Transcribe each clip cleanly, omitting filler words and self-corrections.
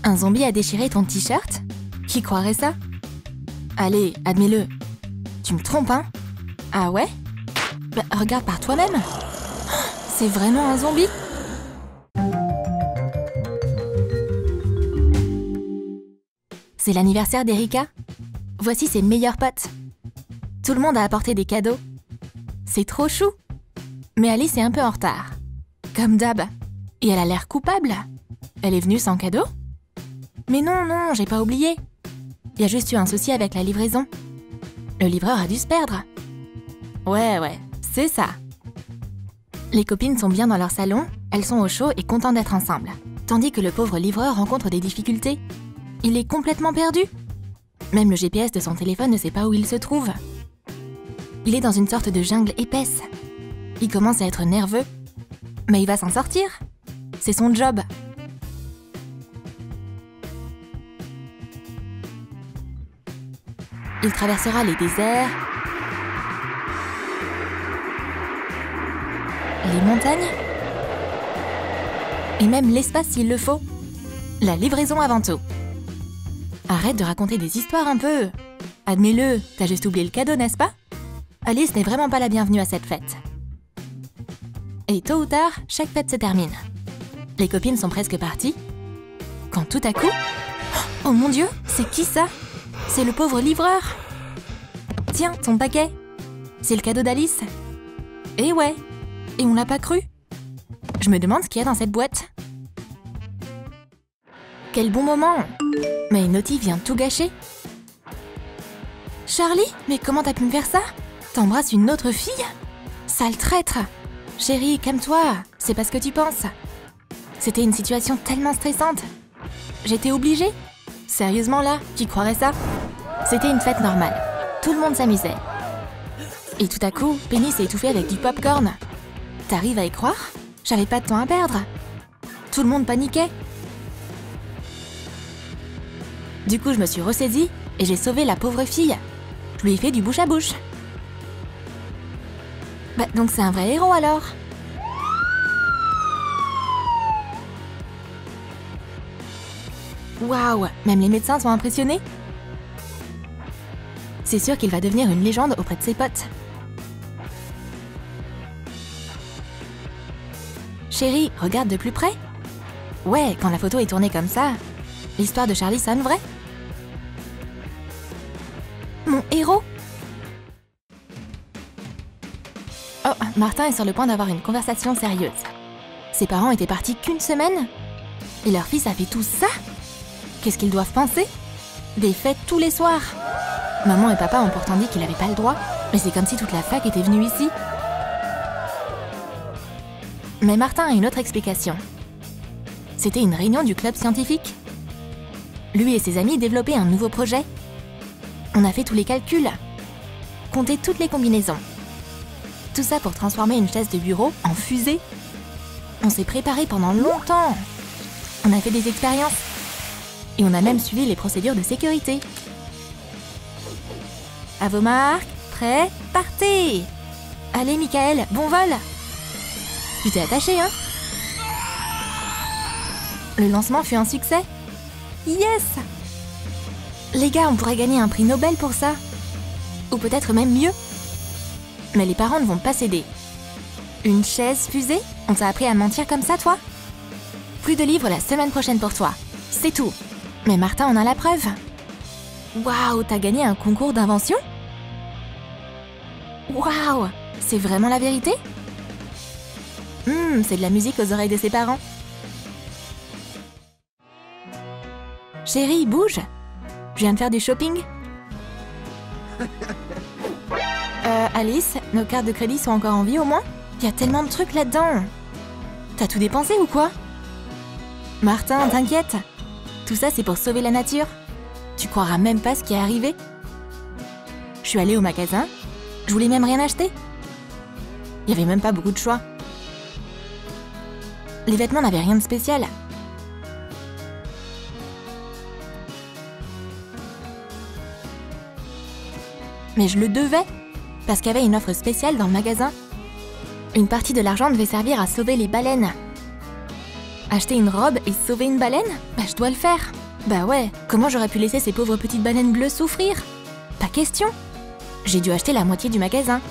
Un zombie a déchiré ton t-shirt? Qui croirait ça? Allez, admets-le. Tu me trompes, hein? Ah ouais? Bah, regarde par toi-même. C'est vraiment un zombie? C'est l'anniversaire d'Erika. Voici ses meilleurs potes. Tout le monde a apporté des cadeaux. C'est trop chou. Mais Alice est un peu en retard. Comme d'hab. Et elle a l'air coupable. Elle est venue sans cadeau? Mais non, j'ai pas oublié. Il y a juste eu un souci avec la livraison. Le livreur a dû se perdre. Ouais, c'est ça. Les copines sont bien dans leur salon, elles sont au chaud et contentes d'être ensemble. Tandis que le pauvre livreur rencontre des difficultés. Il est complètement perdu. Même le GPS de son téléphone ne sait pas où il se trouve. Il est dans une sorte de jungle épaisse. Il commence à être nerveux. Mais il va s'en sortir. C'est son job. Il traversera les déserts, les montagnes, et même l'espace s'il le faut. La livraison avant tout. Arrête de raconter des histoires un peu. Admets-le, t'as juste oublié le cadeau, n'est-ce pas? Alice n'est vraiment pas la bienvenue à cette fête. Et tôt ou tard, chaque fête se termine. Les copines sont presque parties. Quand tout à coup... Oh mon Dieu, c'est qui ça? C'est le pauvre livreur. Tiens, ton paquet. C'est le cadeau d'Alice. Eh ouais. Et on l'a pas cru. Je me demande ce qu'il y a dans cette boîte. Quel bon moment. Mais Naughty vient tout gâcher. Charlie, mais comment t'as pu me faire ça? T'embrasses une autre fille? Sale traître. Chérie, calme-toi. C'est pas ce que tu penses. C'était une situation tellement stressante. J'étais obligée. Sérieusement là, qui croirait ça? C'était une fête normale. Tout le monde s'amusait. Et tout à coup, Penny s'est étouffée avec du popcorn. T'arrives à y croire? J'avais pas de temps à perdre. Tout le monde paniquait. Du coup, je me suis ressaisie et j'ai sauvé la pauvre fille. Je lui ai fait du bouche à bouche. Bah, donc c'est un vrai héros alors? Waouh, même les médecins sont impressionnés. C'est sûr qu'il va devenir une légende auprès de ses potes. Chérie, regarde de plus près. Ouais, quand la photo est tournée comme ça, l'histoire de Charlie sonne vrai. Mon héros. Oh, Martin est sur le point d'avoir une conversation sérieuse. Ses parents étaient partis qu'une semaine. Et leur fils a fait tout ça? Qu'est-ce qu'ils doivent penser? Des fêtes tous les soirs. Maman et papa ont pourtant dit qu'il n'avait pas le droit, mais c'est comme si toute la fac était venue ici. Mais Martin a une autre explication. C'était une réunion du club scientifique. Lui et ses amis développaient un nouveau projet. On a fait tous les calculs, compté toutes les combinaisons. Tout ça pour transformer une chaise de bureau en fusée. On s'est préparé pendant longtemps. On a fait des expériences. Et on a même suivi les procédures de sécurité. À vos marques, prêts, partez! Allez, Michael, bon vol! Tu t'es attaché, hein? Le lancement fut un succès. Yes! Les gars, on pourrait gagner un prix Nobel pour ça. Ou peut-être même mieux. Mais les parents ne vont pas céder. Une chaise fusée? On t'a appris à mentir comme ça, toi? Plus de livres la semaine prochaine pour toi. C'est tout. Mais Martin en a la preuve. Waouh, t'as gagné un concours d'invention? Waouh, c'est vraiment la vérité? C'est de la musique aux oreilles de ses parents. Chérie, bouge. Je viens de faire du shopping. Alice, nos cartes de crédit sont encore en vie au moins? Il y a tellement de trucs là-dedans. T'as tout dépensé ou quoi? Martin, t'inquiète. Tout ça, c'est pour sauver la nature. Tu croiras même pas ce qui est arrivé. Je suis allée au magasin. Je voulais même rien acheter. Il y avait même pas beaucoup de choix. Les vêtements n'avaient rien de spécial. Mais je le devais, parce qu'il y avait une offre spéciale dans le magasin. Une partie de l'argent devait servir à sauver les baleines. Acheter une robe et sauver une baleine? Bah je dois le faire. Bah ouais, comment j'aurais pu laisser ces pauvres petites baleines bleues souffrir? Pas question. J'ai dû acheter la moitié du magasin.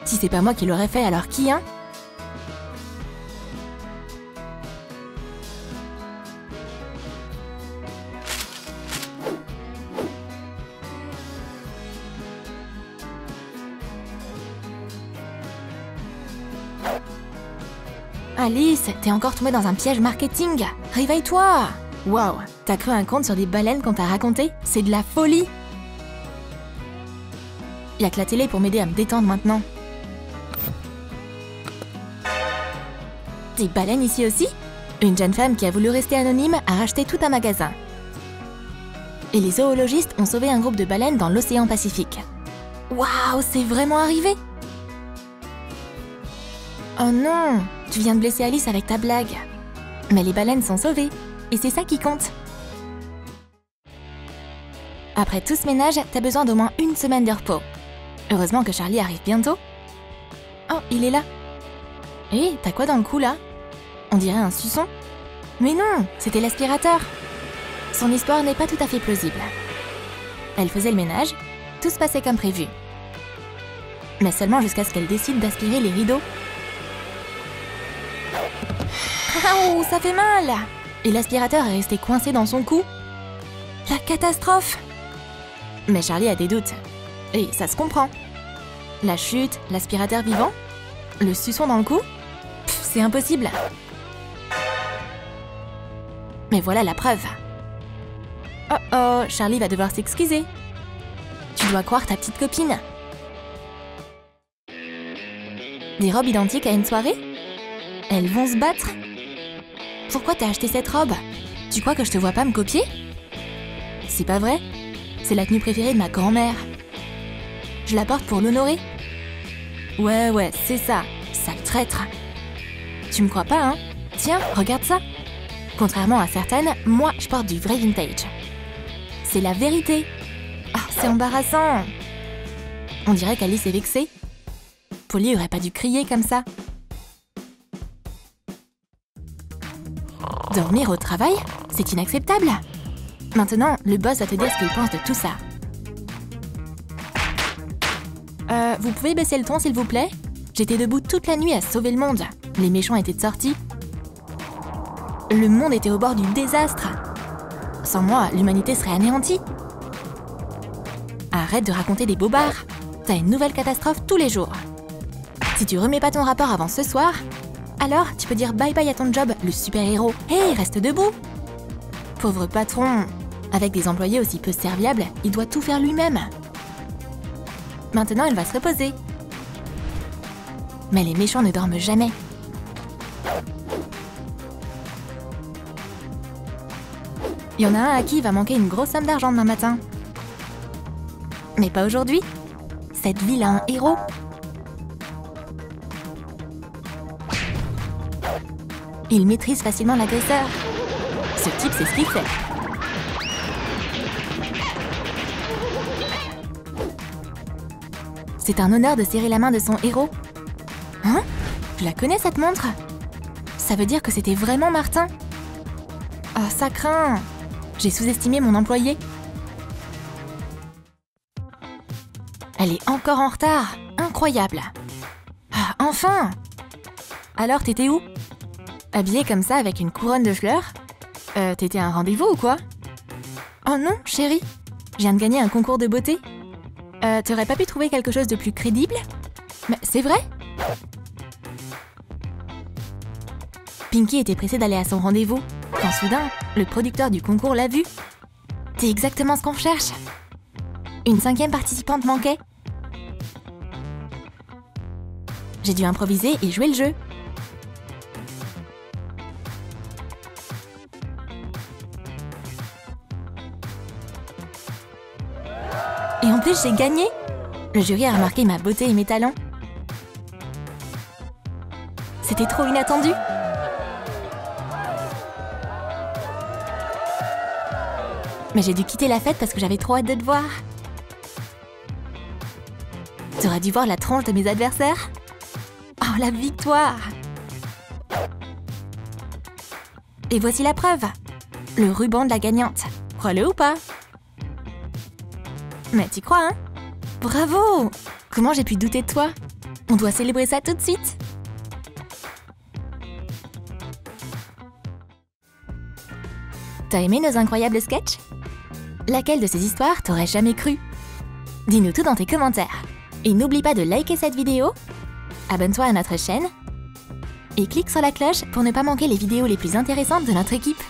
Si c'est pas moi qui l'aurais fait, alors qui, hein? Alice, t'es encore tombée dans un piège marketing. Réveille-toi! Wow, t'as cru un conte sur des baleines qu'on t'a raconté? C'est de la folie! Y'a que la télé pour m'aider à me détendre maintenant. Des baleines ici aussi? Une jeune femme qui a voulu rester anonyme a racheté tout un magasin. Et les zoologistes ont sauvé un groupe de baleines dans l'océan Pacifique. Waouh, c'est vraiment arrivé! Oh non! Tu viens de blesser Alice avec ta blague. Mais les baleines sont sauvées, et c'est ça qui compte. Après tout ce ménage, t'as besoin d'au moins une semaine de repos. Heureusement que Charlie arrive bientôt. Oh, il est là. Hé, t'as quoi dans le cou là? On dirait un suçon. Mais non, c'était l'aspirateur. Son histoire n'est pas tout à fait plausible. Elle faisait le ménage, tout se passait comme prévu. Mais seulement jusqu'à ce qu'elle décide d'aspirer les rideaux. Ouh, ça fait mal! Et l'aspirateur est resté coincé dans son cou. La catastrophe! Mais Charlie a des doutes. Et ça se comprend. La chute, l'aspirateur vivant, le suçon dans le cou, c'est impossible. Mais voilà la preuve. Oh oh, Charlie va devoir s'excuser. Tu dois croire ta petite copine. Des robes identiques à une soirée? Elles vont se battre? Pourquoi t'as acheté cette robe? Tu crois que je te vois pas me copier? C'est pas vrai? C'est la tenue préférée de ma grand-mère. Je la porte pour l'honorer. Ouais, c'est ça, sale traître. Tu me crois pas, hein? Tiens, regarde ça. Contrairement à certaines, moi, je porte du vrai vintage. C'est la vérité. Ah, c'est embarrassant. On dirait qu'Alice est vexée. Polly aurait pas dû crier comme ça. Dormir au travail? C'est inacceptable. Maintenant, le boss va te dire ce qu'il pense de tout ça. Vous pouvez baisser le ton, s'il vous plaît? J'étais debout toute la nuit à sauver le monde. Les méchants étaient de sortie. Le monde était au bord du désastre. Sans moi, l'humanité serait anéantie. Arrête de raconter des bobards. T'as une nouvelle catastrophe tous les jours. Si tu remets pas ton rapport avant ce soir, alors tu peux dire bye bye à ton job, le super-héros. Hé, reste debout! Pauvre patron. Avec des employés aussi peu serviables, il doit tout faire lui-même. Maintenant, il va se reposer. Mais les méchants ne dorment jamais. Il y en a un à qui il va manquer une grosse somme d'argent demain matin. Mais pas aujourd'hui. Cette ville a un héros. Il maîtrise facilement l'agresseur. Ce type sait ce qu'il fait. C'est un honneur de serrer la main de son héros. Hein? Je la connais cette montre? Ça veut dire que c'était vraiment Martin? Ah, ça craint! J'ai sous-estimé mon employé. Elle est encore en retard. Incroyable. Ah, enfin! Alors, t'étais où? Habillée comme ça avec une couronne de fleurs? T'étais à un rendez-vous ou quoi? Oh non, chérie. Je viens de gagner un concours de beauté. T'aurais pas pu trouver quelque chose de plus crédible? Mais c'est vrai? Pinky était pressée d'aller à son rendez-vous, quand soudain, le producteur du concours l'a vue. C'est exactement ce qu'on cherche. Une 5e participante manquait. J'ai dû improviser et jouer le jeu. Et en plus, j'ai gagné. Le jury a remarqué ma beauté et mes talents. C'était trop inattendu. Mais j'ai dû quitter la fête parce que j'avais trop hâte de te voir. Tu aurais dû voir la tronche de mes adversaires. Oh, la victoire! Et voici la preuve. Le ruban de la gagnante. Crois-le ou pas? Mais t'y crois, hein? Bravo! Comment j'ai pu douter de toi? On doit célébrer ça tout de suite. T'as aimé nos incroyables sketchs? Laquelle de ces histoires t'aurais jamais cru? Dis-nous tout dans tes commentaires. Et n'oublie pas de liker cette vidéo, abonne-toi à notre chaîne et clique sur la cloche pour ne pas manquer les vidéos les plus intéressantes de notre équipe.